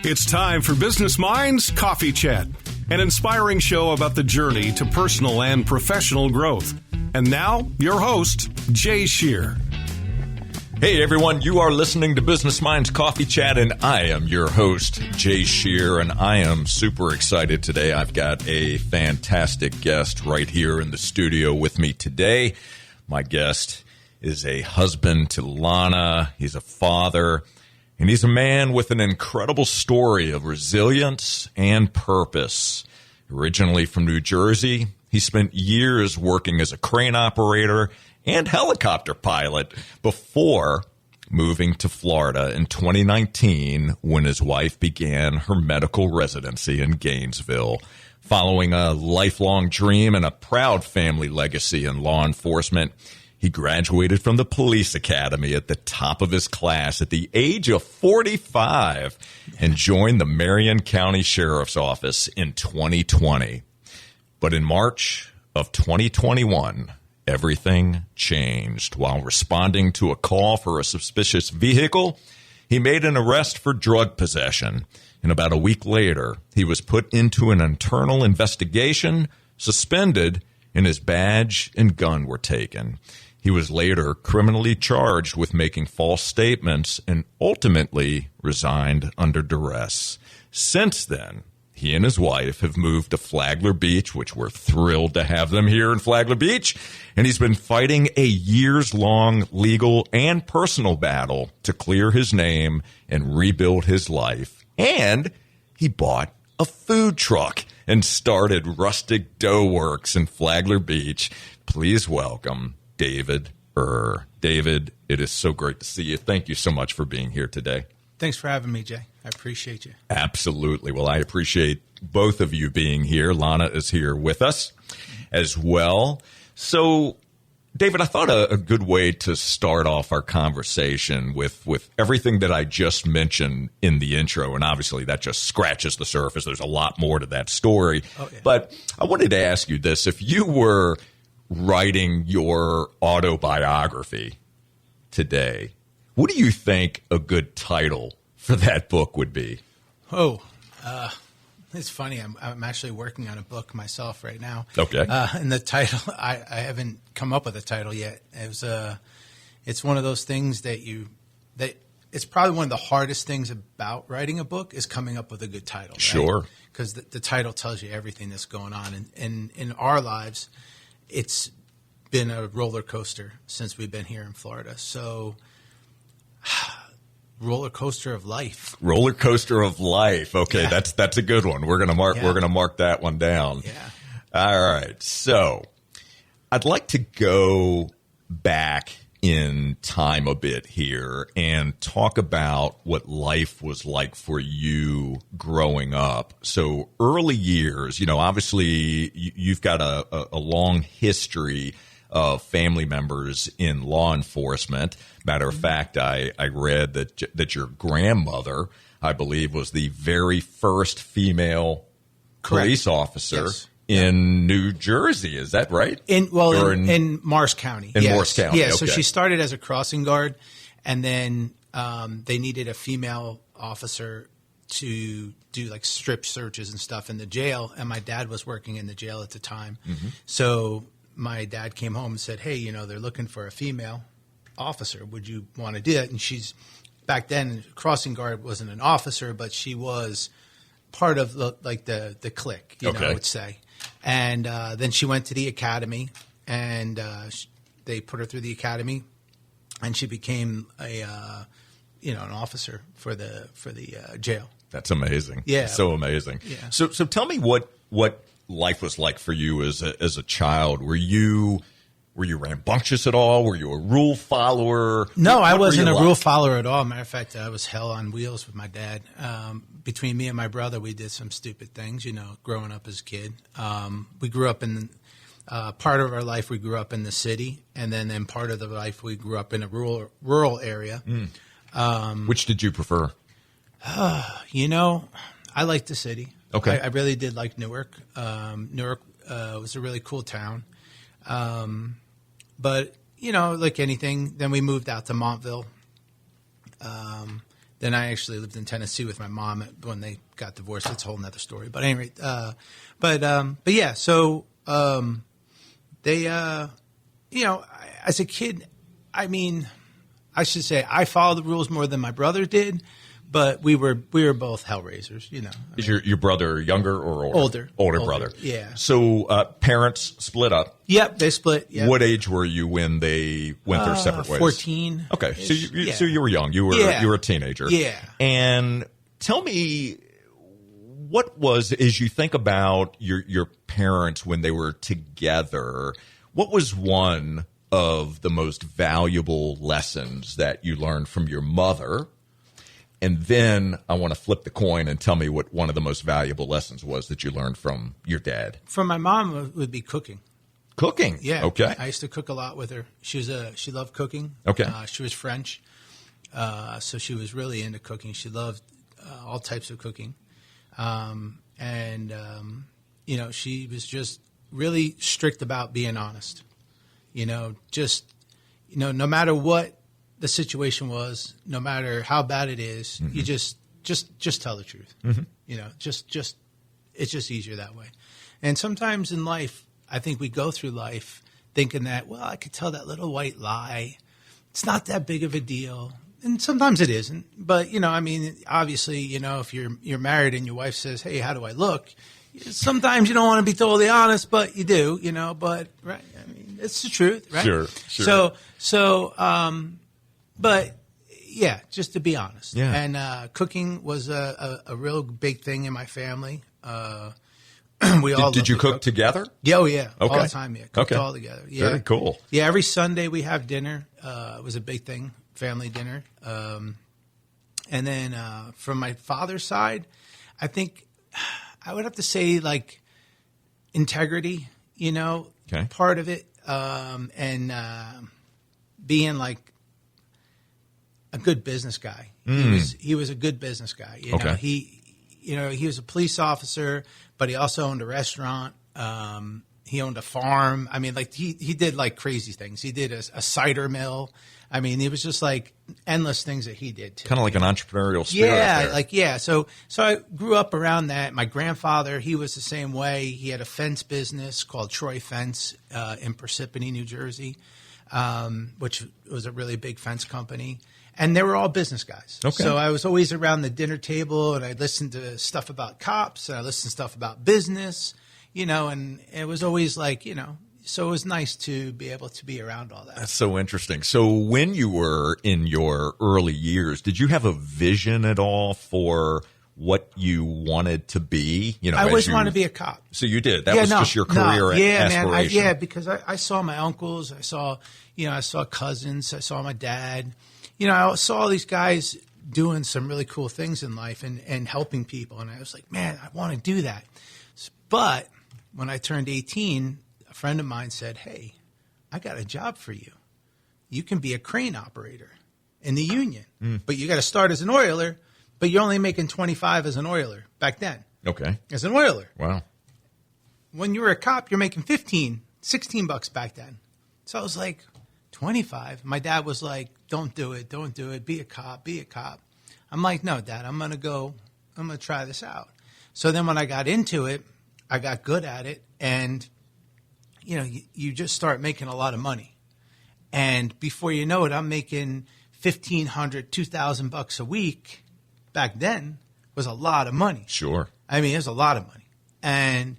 It's time for Business Minds Coffee Chat, an inspiring show about the journey to personal and professional growth. And now, your host, Jay Shear. Hey everyone, you are listening to Business Minds Coffee Chat, and I am your host, Jay Shear, and I am super excited today. I've got a fantastic guest right here in the studio with me today. My guest is a husband to Lana. He's a father. And he's a man with an incredible story of resilience and purpose. Originally from New Jersey, he spent years working as a crane operator and helicopter pilot before moving to Florida in 2019 when his wife began her medical residency in Gainesville. Following a lifelong dream and a proud family legacy in law enforcement, he graduated from the police academy at the top of his class at the age of 45 and joined the Marion County Sheriff's Office in 2020. But in March of 2021, everything changed. While responding to a call for a suspicious vehicle, he made an arrest for drug possession. And about a week later, he was put into an internal investigation, suspended, and his badge and gun were taken. He was later criminally charged with making false statements and ultimately resigned under duress. Since then, he and his wife have moved to Flagler Beach, which we're thrilled to have them here in Flagler Beach, and he's been fighting a years-long legal and personal battle to clear his name and rebuild his life. And he bought a food truck and started Rustic Dough Works in Flagler Beach. Please welcome David Err. David, it is so great to see you. Thank you so much for being here today. Thanks for having me, Jay. I appreciate you. Absolutely. Well, I appreciate both of you being here. Lana is here with us as well. So, David, I thought a good way to start off our conversation with everything that I just mentioned in the intro, and obviously that just scratches the surface. There's a lot more to that story. Oh, yeah. But I wanted to ask you this. If you were writing your autobiography today, what do you think a good title for that book would be? It's funny. I'm actually working on a book myself right now. Okay. And the title, I haven't come up with a title yet. It's one of those things that it's probably one of the hardest things about writing a book is coming up with a good title. Sure. Because the title tells you everything that's going on. And in our lives, it's been a roller coaster since we've been here in Florida. So, roller coaster of life. Roller coaster of life. Okay, yeah. That's a good one. We're gonna mark that one down. Yeah. All right. So, I'd like to go back in time a bit here and talk about what life was like for you growing up. So early years, obviously you've got a long history of family members in law enforcement. Matter of fact, I read that your grandmother, I believe, was the very first female police officer. Yes. In New Jersey, is that right? In Morris County. In Morris County, yeah. Okay. So she started as a crossing guard, and then they needed a female officer to do like strip searches and stuff in the jail. And my dad was working in the jail at the time, so my dad came home and said, "Hey, they're looking for a female officer. Would you want to do it?" And she's back then crossing guard wasn't an officer, but she was part of the clique, I would say. And then she went to the academy, and they put her through the academy, and she became an officer for the jail. That's amazing. Yeah, so amazing. Yeah. So tell me what life was like for you as a child. Were you rambunctious at all? Were you a rule follower? No, I wasn't a rule follower at all. Matter of fact, I was hell on wheels with my dad. Between me and my brother, we did some stupid things, growing up as a kid. We grew up in part of our life, we grew up in the city, and then in part of the life, we grew up in a rural area. Which did you prefer? I liked the city. Okay. I really did like Newark. Newark was a really cool town. But, like anything, then we moved out to Montville. Then I actually lived in Tennessee with my mom when they got divorced. That's a whole nother story. But anyway, but yeah. So they, as a kid, I mean, I should say I followed the rules more than my brother did. But we were both hellraisers, Is your brother younger or older? Older brother. Yeah. So parents split up. Yep, they split. Yep. What age were you when they went their separate ways? 14. Okay, so you were young. You were a teenager. Yeah. And tell me, what was, as you think about your parents when they were together, what was one of the most valuable lessons that you learned from your mother? And then I want to flip the coin and tell me what one of the most valuable lessons was that you learned from your dad. From my mom, it would be cooking. Cooking? Yeah. Okay. I used to cook a lot with her. She loved cooking. Okay. She was French, so she was really into cooking. She loved all types of cooking. She was just really strict about being honest. No matter what the situation was, no matter how bad it is, mm-hmm. you just tell the truth. Mm-hmm. It's just easier that way. And sometimes in life, I think we go through life thinking that, well, I could tell that little white lie. It's not that big of a deal. And sometimes it isn't. But, obviously, if you're married and your wife says, hey, how do I look? Sometimes you don't want to be totally honest, but you do, but right. It's the truth, right? Sure. But yeah, just to be honest. Yeah. And cooking was a real big thing in my family. Did you cook together? Yeah, oh yeah, okay. all the time. Yeah, cooked all together. Yeah, very cool. Yeah, every Sunday we have dinner. It was a big thing, family dinner. And then from my father's side, I think I would have to say like integrity. Okay. Part of it, and being like a good business guy. He was a good business guy. Okay. He was a police officer, but he also owned a restaurant. He owned a farm. He did like crazy things. He did a cider mill. It was just like endless things that he did too. Kind of like an entrepreneurial spirit. Yeah, So I grew up around that. My grandfather, he was the same way. He had a fence business called Troy Fence in Parsippany, New Jersey, which was a really big fence company. And they were all business guys. Okay. So I was always around the dinner table, and I listened to stuff about cops, and I listened to stuff about business, and it was always like, so it was nice to be able to be around all that. That's so interesting. So when you were in your early years, did you have a vision at all for what you wanted to be? I always wanted to be a cop. So you did. That was just your career aspiration. Man. Because I saw my uncles, I saw cousins, I saw my dad. I saw all these guys doing some really cool things in life and helping people. And I was like, man, I want to do that. But when I turned 18, a friend of mine said, hey, I got a job for you. You can be a crane operator in the union, but you got to start as an oiler, but you're only making 25 as an oiler back then. Okay. As an oiler. Wow. When you were a cop, you're making $16 back then. So I was like, 25. My dad was like, don't do it. Be a cop. I'm like, no, Dad, I'm going to try this out. So then when I got into it, I got good at it. And, you just start making a lot of money. And before you know it, I'm making $1,500, $2,000 a week. Back then was a lot of money. Sure. It was a lot of money. And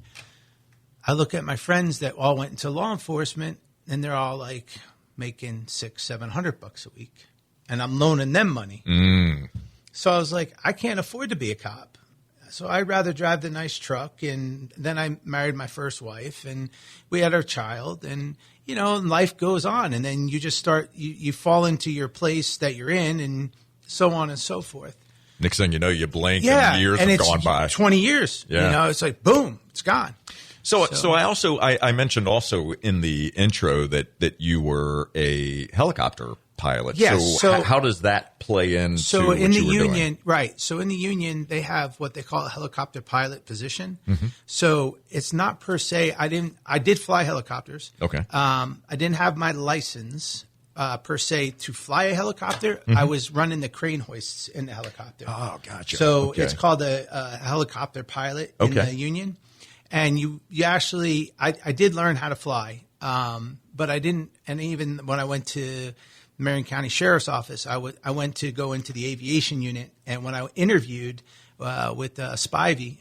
I look at my friends that all went into law enforcement, and they're all like making $600-$700 a week, and I'm loaning them money. So I was like, I can't afford to be a cop. So I'd rather drive the nice truck. And then I married my first wife, and we had our child, and life goes on. And then you just start, you fall into your place that you're in, and so on and so forth. Next thing you know, you blink and years have gone by. 20 years. Yeah. It's like, boom, it's gone. So I mentioned also in the intro that you were a helicopter pilot. Yes. So how does that play into what you were doing? Right. So in the union, they have what they call a helicopter pilot position. Mm-hmm. So it's not per se. I did fly helicopters. Okay. I didn't have my license per se to fly a helicopter. I was running the crane hoists in the helicopter. Oh, gotcha. So Okay. it's called a helicopter pilot in the union. And you actually, I did learn how to fly, but I didn't. And even when I went to Marion County Sheriff's Office, I went to go into the aviation unit. And when I interviewed with Spivey,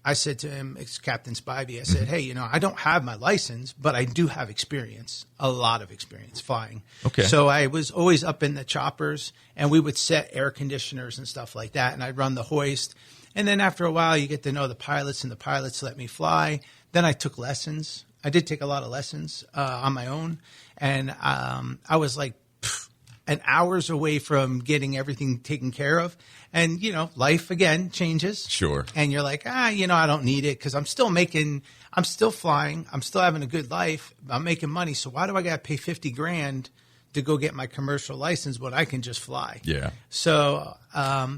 I said to him, it's Captain Spivey, I said, hey, I don't have my license, but I do have experience, a lot of experience flying. Okay. So I was always up in the choppers, and we would set air conditioners and stuff like that, and I'd run the hoist. And then after a while, you get to know the pilots, and the pilots let me fly. Then I took lessons. I did take a lot of lessons on my own, and I was like an hours away from getting everything taken care of. And, life again changes. Sure. And you're like, I don't need it because I'm still flying. I'm still having a good life. I'm making money. So why do I got to pay $50,000 to go get my commercial license when I can just fly? Yeah. So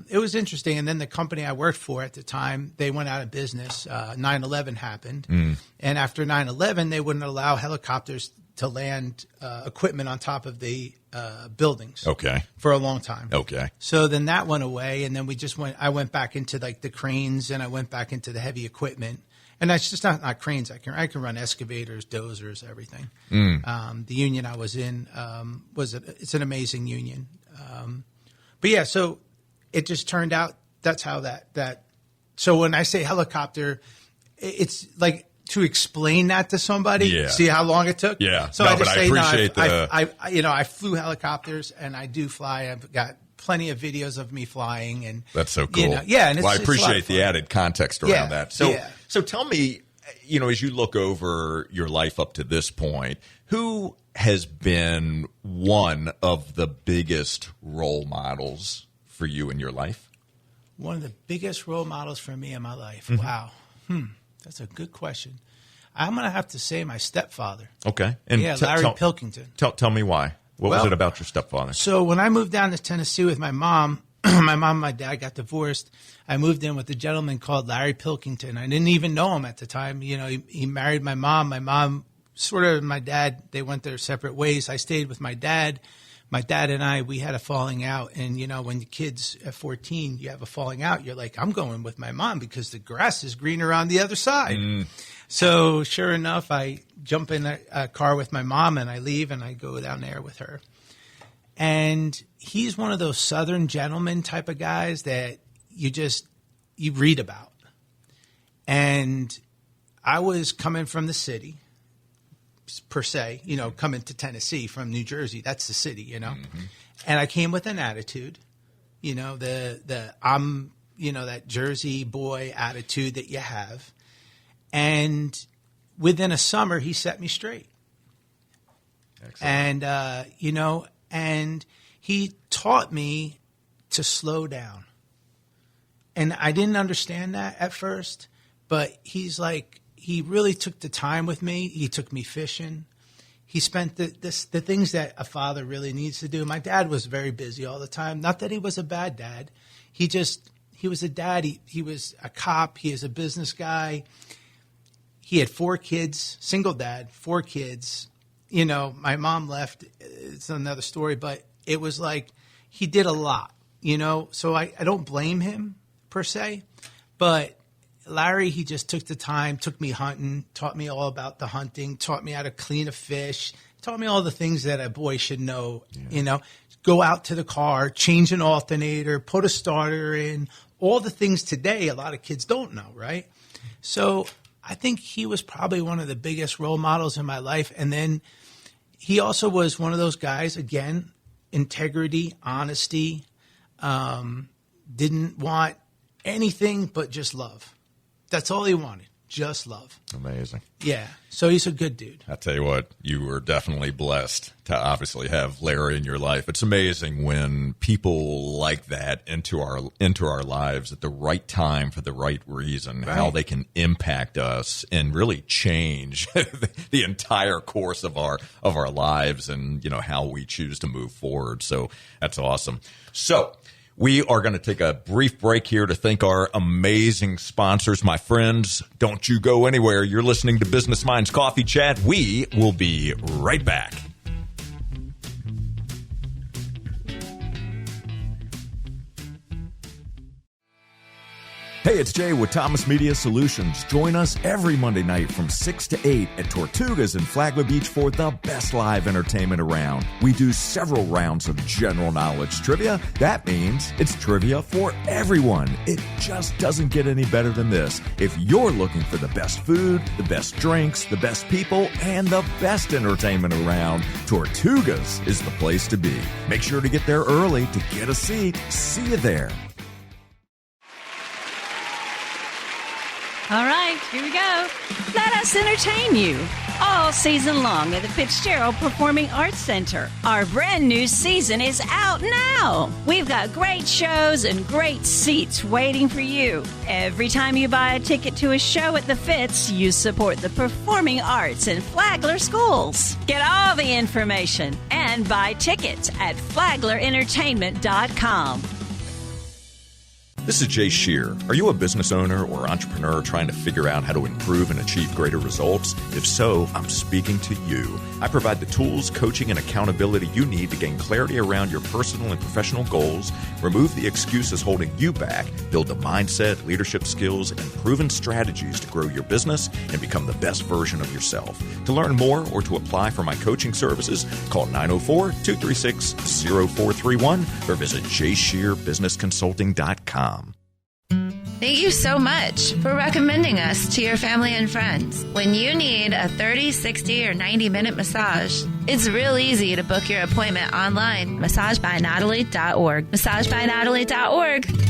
it was interesting. And then the company I worked for at the time, they went out of business. 9/11 happened. And after 9/11, they wouldn't allow helicopters to land equipment on top of the buildings. Okay. For a long time. Okay. So then that went away, and then I went back into like the cranes, and I went back into the heavy equipment. And that's just not cranes. I can run excavators, dozers, everything. The union I was in it's an amazing union. But yeah, so it just turned out that's how that. So when I say helicopter, it's like to explain that to somebody. Yeah. See how long it took. Yeah. So No, I just but I say appreciate I flew helicopters, and I do fly. I've got plenty of videos of me flying, and That's so cool. And well, I appreciate the added context around that. So tell me, as you look over your life up to this point, who has been one of the biggest role models for you in your life? One of the biggest role models for me in my life. Wow. That's a good question. I'm going to have to say my stepfather. Okay. And Larry Pilkington. Tell me why. What was it about your stepfather? So when I moved down to Tennessee with my mom, and my dad got divorced. I moved in with a gentleman called Larry Pilkington. I didn't even know him at the time. He married my mom. My mom, sort of my dad, they went their separate ways. I stayed with my dad. My dad and we had a falling out. And, when the kids at 14, you have a falling out, you're like, I'm going with my mom because the grass is greener on the other side. So sure enough, I jump in a car with my mom and I leave and I go down there with her. And he's one of those Southern gentleman type of guys that you read about. And I was coming from the city, per se, coming to Tennessee from New Jersey. That's the city, And I came with an attitude, that Jersey boy attitude that you have. And within a summer, he set me straight. Excellent. And, and he taught me to slow down. And I didn't understand that at first, but he really took the time with me. He took me fishing. He spent the things that a father really needs to do. My dad was very busy all the time. Not that he was a bad dad. He was a dad. He was a cop. He is a business guy. He had 4 kids, single dad, 4 kids. My mom left. It's another story, but it was like he did a lot, So I don't blame him per se, but Larry, he just took the time, took me hunting, taught me all about the hunting, taught me how to clean a fish, taught me all the things that a boy should know, go out to the car, change an alternator, put a starter in, all the things today a lot of kids don't know, right? So I think he was probably one of the biggest role models in my life. And then he also was one of those guys, again, integrity, honesty, didn't want anything but just love. That's all he wanted, just love. Amazing. Yeah, so he's a good dude. I tell you what, you were definitely blessed to obviously have Larry in your life. It's amazing when people like that enter our lives at the right time for the right reason, right. How they can impact us and really change the entire course of our lives and how we choose to move forward. So that's awesome. So we are going to take a brief break here to thank our amazing sponsors. My friends, don't you go anywhere. You're listening to Business Minds Coffee Chat. We will be right back. Hey, it's Jay with Thomas Media Solutions. Join us every Monday night from 6 to 8 at Tortugas in Flagler Beach for the best live entertainment around. We do several rounds of general knowledge trivia. That means it's trivia for everyone. It just doesn't get any better than this. If you're looking for the best food, the best drinks, the best people, and the best entertainment around, Tortugas is the place to be. Make sure to get there early to get a seat. See you there. All right, here we go. Let us entertain you all season long at the Fitzgerald Performing Arts Center. Our brand new season is out now. We've got great shows and great seats waiting for you. Every time you buy a ticket to a show at the Fitz, you support the performing arts in Flagler schools. Get all the information and buy tickets at flaglerentertainment.com. This is Jay Shear. Are you a business owner or entrepreneur trying to figure out how to improve and achieve greater results? If so, I'm speaking to you. I provide the tools, coaching, and accountability you need to gain clarity around your personal and professional goals, remove the excuses holding you back, build the mindset, leadership skills, and proven strategies to grow your business and become the best version of yourself. To learn more or to apply for my coaching services, call 904-236-0431 or visit jshearbusinessconsulting.com. Thank you so much for recommending us to your family and friends. When you need a 30, 60, or 90-minute massage, it's real easy to book your appointment online. MassageByNatalie.org. MassageByNatalie.org.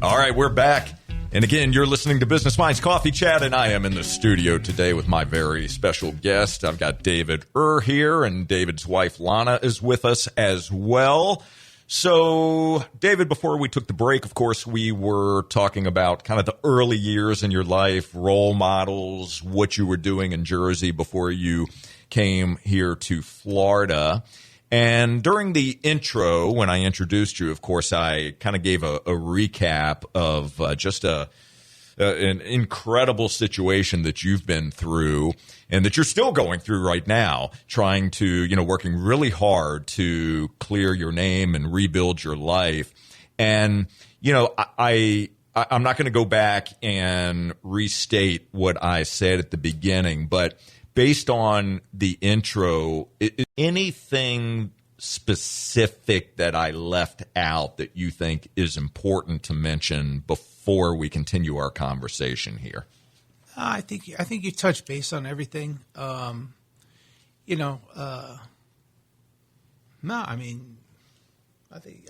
All right, we're back. And again, you're listening to Business Minds Coffee Chat, and I am in the studio today with my very special guest. I've got David here, and David's wife, Lana, is with us as well. So, David, before we took the break, of course, we were talking about kind of the early years in your life, role models, what you were doing in Jersey before you came here to Florida. And during the intro, when I introduced you, of course, I kind of gave a recap of just an incredible situation that you've been through and that you're still going through right now, trying to, working really hard to clear your name and rebuild your life. And, I'm not going to go back and restate what I said at the beginning, but based on the intro, anything specific that I left out that you think is important to mention before we continue our conversation here? I think you touched base on everything. No, I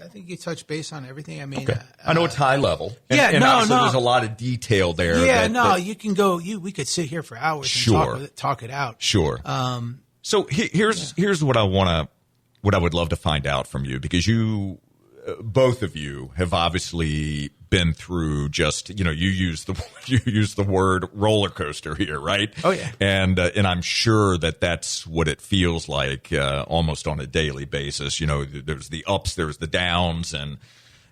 think you touched base on everything. I mean, okay. I know it's high level. And no. There's a lot of detail there. Yeah, you can go. We could sit here for hours and talk it out. Sure. So here's what I would love to find out from you, because you, both of you, have obviously been through just you use the word roller coaster here, right? Oh yeah. And I'm sure that's what it feels like almost on a daily basis. There's the ups, there's the downs, and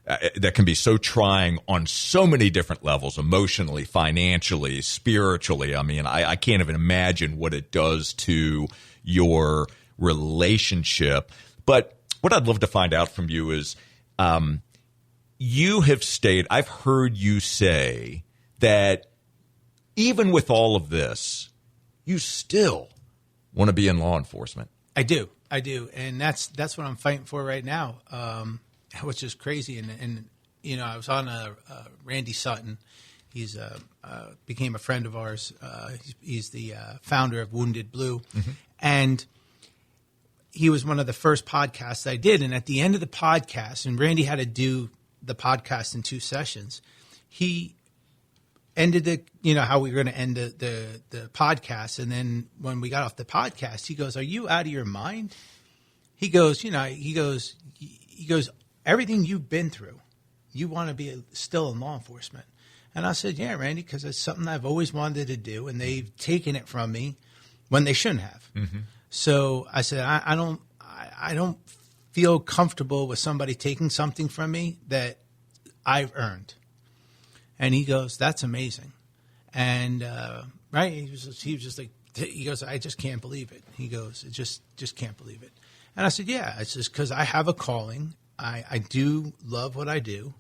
that can be so trying on so many different levels, emotionally, financially, spiritually. I mean, I can't even imagine what it does to your relationship. But what I'd love to find out from you is, you have stated, I've heard you say that even with all of this, you still want to be in law enforcement. I do. And that's what I'm fighting for right now, which is crazy. And I was on Randy Sutton. He's became a friend of ours. He's the founder of Wounded Blue. Mm-hmm. And he was one of the first podcasts I did. And at the end of the podcast, and Randy had to do the podcast in 2 sessions, he ended how we were going to end the podcast. And then when we got off the podcast, he goes, "Are you out of your mind?" He goes, "Everything you've been through, you want to be still in law enforcement." And I said, "Yeah, Randy, because it's something I've always wanted to do, and they've taken it from me when they shouldn't have." Mm-hmm. So I said, I don't feel comfortable with somebody taking something from me that I've earned. And he goes, "That's amazing." And right, he was just like, he goes, "I just can't believe it." He goes, "Just can't believe it." And I said, "Yeah, it's just because I have a calling. I do love what I do.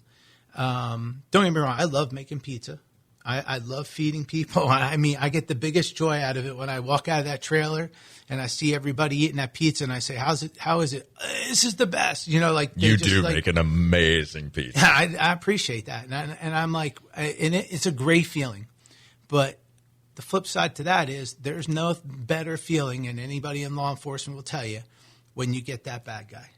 Don't get me wrong. I love making pizza. I love feeding people. I mean, I get the biggest joy out of it when I walk out of that trailer and I see everybody eating that pizza and I say, how is it? This is the best. You know, like you do make an amazing pizza. I appreciate that. And I'm like, and it's a great feeling. But the flip side to that is there's no better feeling, and anybody in law enforcement will tell you, when you get that bad guy.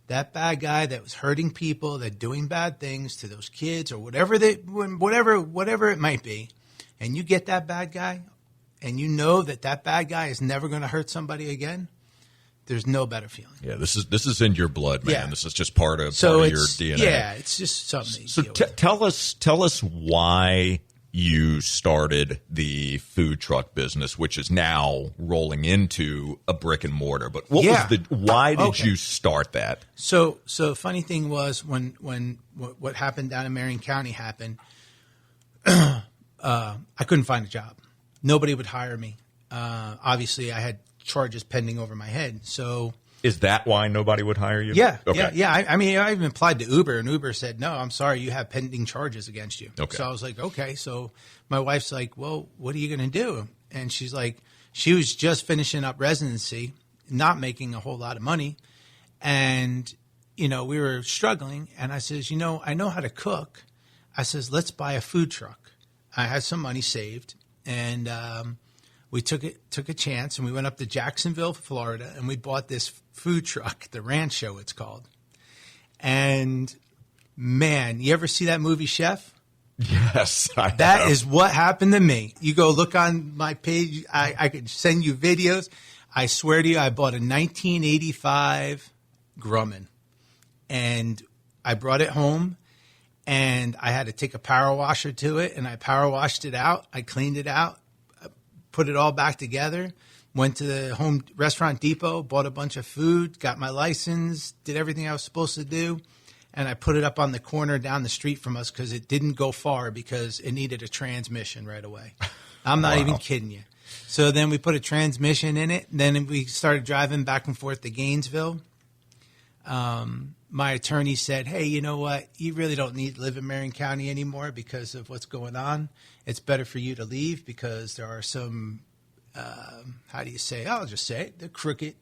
That bad guy that was hurting people, that doing bad things to those kids or whatever it might be, and you get that bad guy, and you know that bad guy is never going to hurt somebody again. There's no better feeling. Yeah, this is in your blood, man. Yeah. This is just part of your DNA. Yeah, it's just something. So tell us why you started the food truck business, which is now rolling into a brick and mortar. But why did you start that? So funny thing was when what happened down in Marion County happened, I couldn't find a job. Nobody would hire me. Obviously, I had charges pending over my head. So is that why nobody would hire you? Yeah. Okay. Yeah. I mean, I even applied to Uber, and Uber said, no, I'm sorry, you have pending charges against you. Okay. So I was like, okay. So my wife's like, well, what are you going to do? And she's like, she was just finishing up residency, not making a whole lot of money. And, we were struggling. And I says, I know how to cook. I says, let's buy a food truck. I had some money saved. And we took a chance, and we went up to Jacksonville, Florida, and we bought this food truck, the Rancho it's called. And man, you ever see that movie Chef? Yes, That is what happened to me. You go look on my page. I could send you videos. I swear to you, I bought a 1985 Grumman, and I brought it home, and I had to take a power washer to it, and I power washed it out. I cleaned it out, put it all back together, went to the Home Restaurant Depot, bought a bunch of food, got my license, did everything I was supposed to do, and I put it up on the corner down the street from us because it didn't go far because it needed a transmission right away. I'm not even kidding you. So then we put a transmission in it. Then we started driving back and forth to Gainesville. My attorney said, hey, you know what? You really don't need to live in Marion County anymore because of what's going on. It's better for you to leave because there are some, I'll just say it, the crooked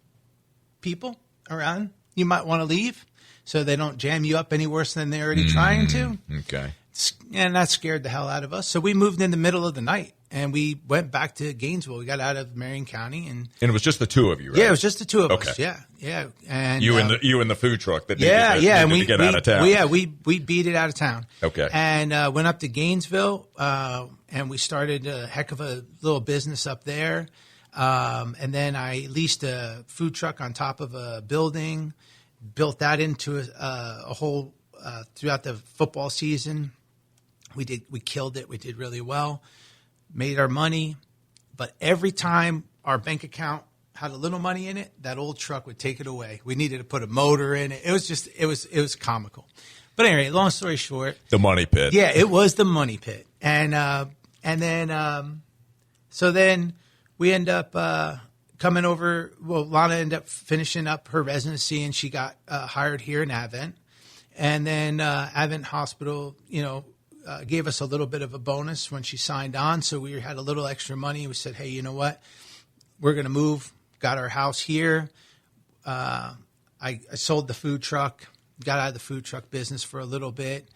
people around. You might want to leave so they don't jam you up any worse than they're already trying to. Okay. And that scared the hell out of us. So we moved in the middle of the night, and we went back to Gainesville. We got out of Marion County. And it was just the two of you, right? Yeah, it was just the two of us. Okay. Yeah. And you and the food truck that needed to get out of town. We beat it out of town. Okay. And went up to Gainesville, and we started a heck of a little business up there. And then I leased a food truck on top of a building, built that into a whole throughout the football season. We killed it. We did really well, made our money. But every time our bank account had a little money in it, that old truck would take it away. We needed to put a motor in it. It was comical. But anyway, long story short, the money pit. Yeah, it was the money pit. And then we end up coming over. Well, Lana ended up finishing up her residency, and she got hired here in Advent. And then Advent Hospital, gave us a little bit of a bonus when she signed on. So we had a little extra money. We said, hey, you know what? We're going to move. Got our house here. I sold the food truck, got out of the food truck business for a little bit,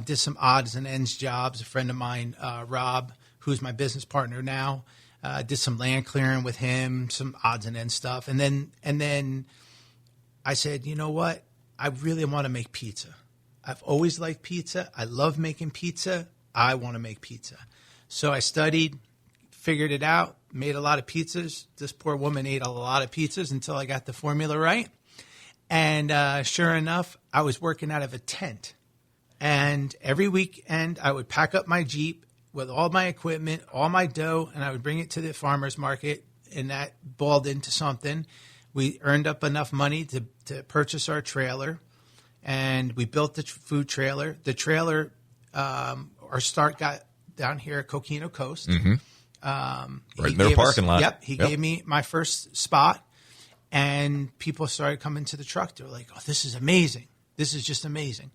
did some odds and ends jobs. A friend of mine, Rob, who's my business partner now, did some land clearing with him, some odds and ends stuff. And then I said, you know what? I really want to make pizza. I've always liked pizza. I love making pizza. I want to make pizza. So I studied, figured it out, made a lot of pizzas. This poor woman ate a lot of pizzas until I got the formula right. And sure enough, I was working out of a tent. And every weekend, I would pack up my Jeep with all my equipment, all my dough, and I would bring it to the farmer's market, and that balled into something. We earned up enough money to purchase our trailer. And we built the food trailer. The trailer, our start got down here at Coquino Coast. Mm-hmm. Right in their parking lot. Yep. He gave me my first spot, and people started coming to the truck. They were like, oh, this is amazing. This is just amazing.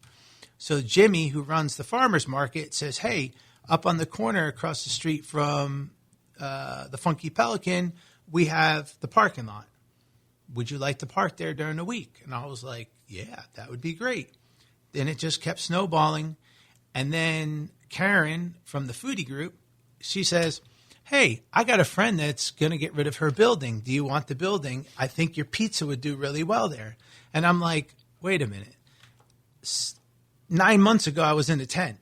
So Jimmy, who runs the farmer's market, says, hey, up on the corner across the street from the Funky Pelican, we have the parking lot. Would you like to park there during the week? And I was like, yeah, that would be great. Then it just kept snowballing. And then Karen from the foodie group, she says, hey, I got a friend that's going to get rid of her building. Do you want the building? I think your pizza would do really well there. And I'm like, wait a minute. 9 months ago, I was in a tent.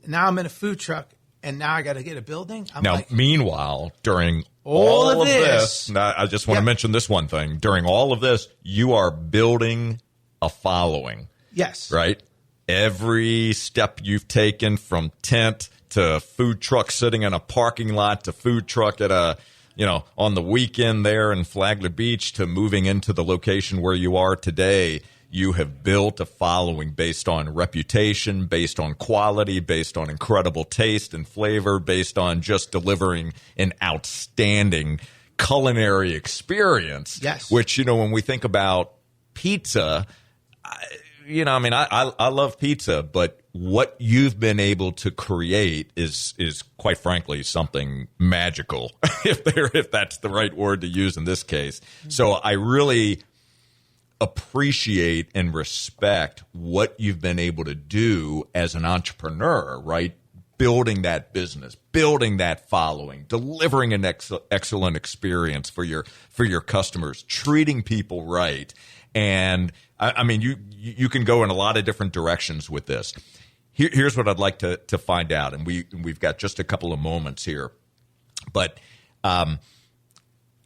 Now I'm in a food truck, and now I got to get a building? Meanwhile, during all of this, now I just want to mention this one thing. During all of this, you are building a following. Yes. Right? Every step you've taken from tent to food truck sitting in a parking lot to food truck at on the weekend there in Flagler Beach to moving into the location where you are today, you have built a following based on reputation, based on quality, based on incredible taste and flavor, based on just delivering an outstanding culinary experience. Yes. Which, when we think about pizza, I love pizza, but what you've been able to create is quite frankly something magical, if that's the right word to use in this case. So I really appreciate and respect what you've been able to do as an entrepreneur, right? Building that business, building that following, delivering an excellent experience for your customers, treating people right. And I mean, you can go in a lot of different directions with this. Here's what I'd like to find out, and we've got just a couple of moments here, but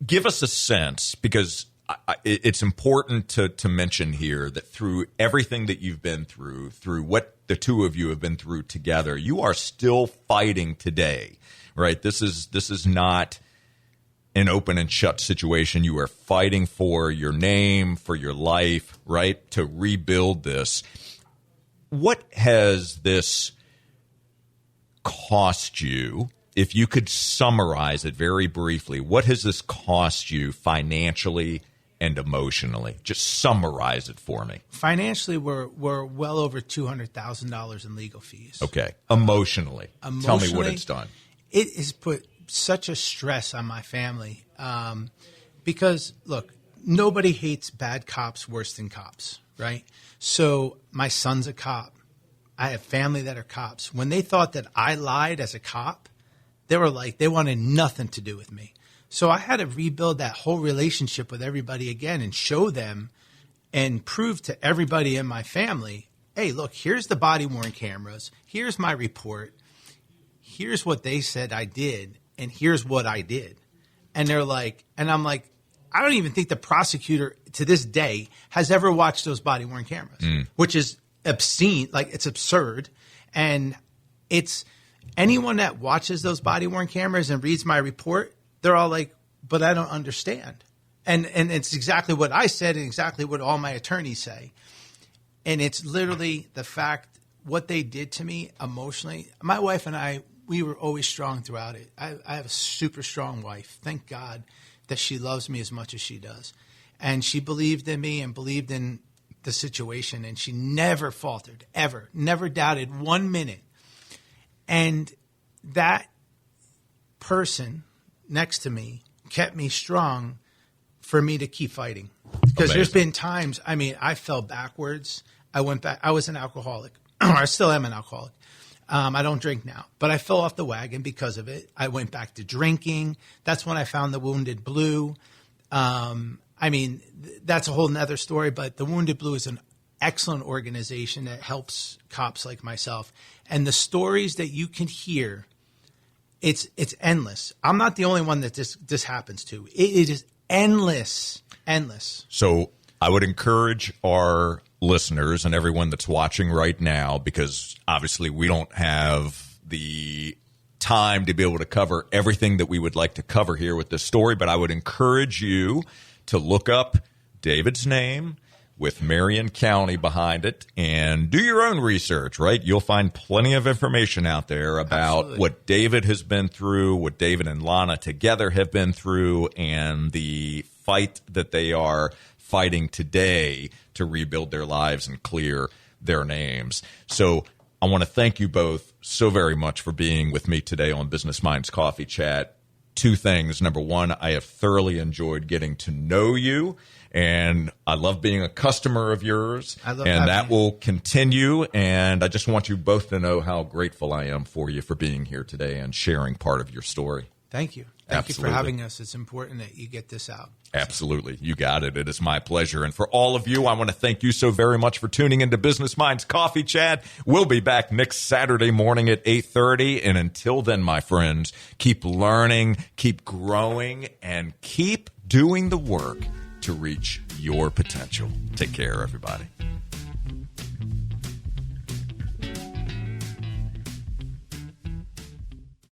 give us a sense, because it's important to mention here that through everything that you've been through what the two of you have been through together, you are still fighting today, right? This is not an open and shut situation. You are fighting for your name, for your life, right? To rebuild this. What has this cost you? If you could summarize it very briefly, what has this cost you financially and emotionally? Just summarize it for me. Financially, we're well over $200,000 in legal fees. Okay. Emotionally, tell me what it's done. It has put such a stress on my family because, look, nobody hates bad cops worse than cops, right? So my son's a cop. I have family that are cops. When they thought that I lied as a cop, they were like, they wanted nothing to do with me. So I had to rebuild that whole relationship with everybody again and show them and prove to everybody in my family, hey, look, here's the body-worn cameras. Here's my report. Here's what they said I did, and here's what I did. And they're like, and I'm like, I don't even think the prosecutor to this day has ever watched those body-worn cameras, which is obscene. Like, it's absurd. And it's anyone that watches those body-worn cameras and reads my report, they're all like, but I don't understand. And it's exactly what I said and exactly what all my attorneys say. And it's literally the fact what they did to me emotionally. My wife and I, we were always strong throughout it. I have a super strong wife. Thank God that she loves me as much as she does. And she believed in me and believed in the situation. And she never faltered, ever, never doubted 1 minute. And that person next to me kept me strong for me to keep fighting. Because there's been times, I mean, I fell backwards. I went back. I was an alcoholic. I still am an alcoholic. I don't drink now, but I fell off the wagon because of it. I went back to drinking. That's when I found the Wounded Blue. I mean, that's a whole nother story, but the Wounded Blue is an excellent organization that helps cops like myself. And the stories that you can hear, it's endless. I'm not the only one that this happens to. It is endless. So I would encourage our listeners and everyone that's watching right now, because obviously we don't have the time to be able to cover everything that we would like to cover here with this story, but I would encourage you to look up David's name with Marion County behind it and do your own research, right? You'll find plenty of information out there about what David has been through, what David and Lana together have been through, and the fight that they are fighting today to rebuild their lives and clear their names. So I want to thank you both so very much for being with me today on Business Minds Coffee Chat. Two things. Number one, I have thoroughly enjoyed getting to know you, and I love being a customer of yours, and that will continue. And I just want you both to know how grateful I am for you for being here today and sharing part of your story. Thank you. Thank you for having us. It's important that you get this out. Absolutely. You got it. It is my pleasure. And for all of you, I want to thank you so very much for tuning into Business Minds Coffee Chat. We'll be back next Saturday morning at 8:30. And until then, my friends, keep learning, keep growing, and keep doing the work to reach your potential. Take care, everybody.